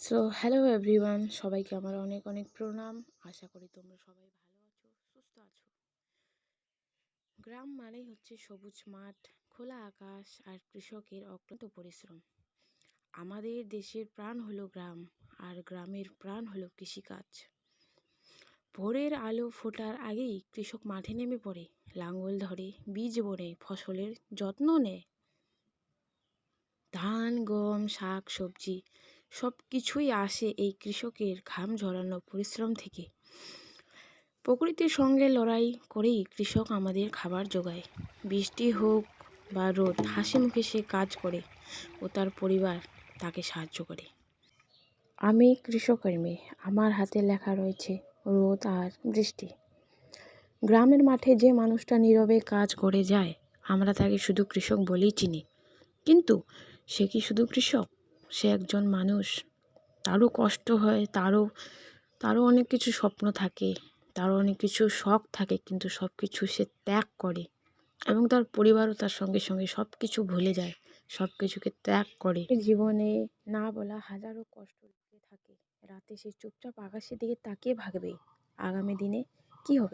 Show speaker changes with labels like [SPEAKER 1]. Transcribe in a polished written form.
[SPEAKER 1] Hello everyone, সবাইকে আমার অনেক অনেক প্রণাম। আশা করি তোমরা সবাই ভালো আছো, সুস্থ আছো। গ্রাম মানেই হচ্ছে সবুজ মাঠ, খোলা আকাশ আর কৃষকের অক্লান্ত পরিশ্রম। আমাদের দেশের প্রাণ হলো গ্রাম, আর গ্রামের প্রাণ হলো কৃষিকাজ। ভোরের আলো ফোটার আগেই কৃষক মাঠে নেমে পড়ে, লাঙ্গল ধরে, বীজ বোনে, ফসলের যত্ন নেয়। ধান, গম, শাক, সবজি সব কিছুই আসে এই কৃষকের ঘাম ঝরানো পরিশ্রম থেকে। প্রকৃতির সঙ্গে লড়াই করেই কৃষক আমাদের খাবার জোগায়। বৃষ্টি হোক বা রোদ, হাসি মুখে সে কাজ করে ও তার পরিবার তাকে সাহায্য করে। আমি কৃষকের মেয়ে, আমার হাতে লেখা রয়েছে রোদ আর বৃষ্টি। গ্রামের মাঠে যে মানুষটা নীরবে কাজ করে যায়, আমরা তাকে শুধু কৃষক বলেই চিনি। কিন্তু সে কি শুধু কৃষক? সে একজন মানুষ। তারও কষ্ট হয়, তারও অনেক কিছু স্বপ্ন থাকে, তারও অনেক কিছু শখ থাকে, কিন্তু সব কিছু সে ত্যাগ করে এবং তার পরিবারও তার সঙ্গে সঙ্গে সব কিছু ভুলে যায়, সব কিছুকে ত্যাগ করে। জীবনে না বলা হাজারো কষ্ট লুকিয়ে থাকে। রাতে সে চুপচাপ আকাশের দিকে তাকিয়ে ভাববে আগামী দিনে কি হবে।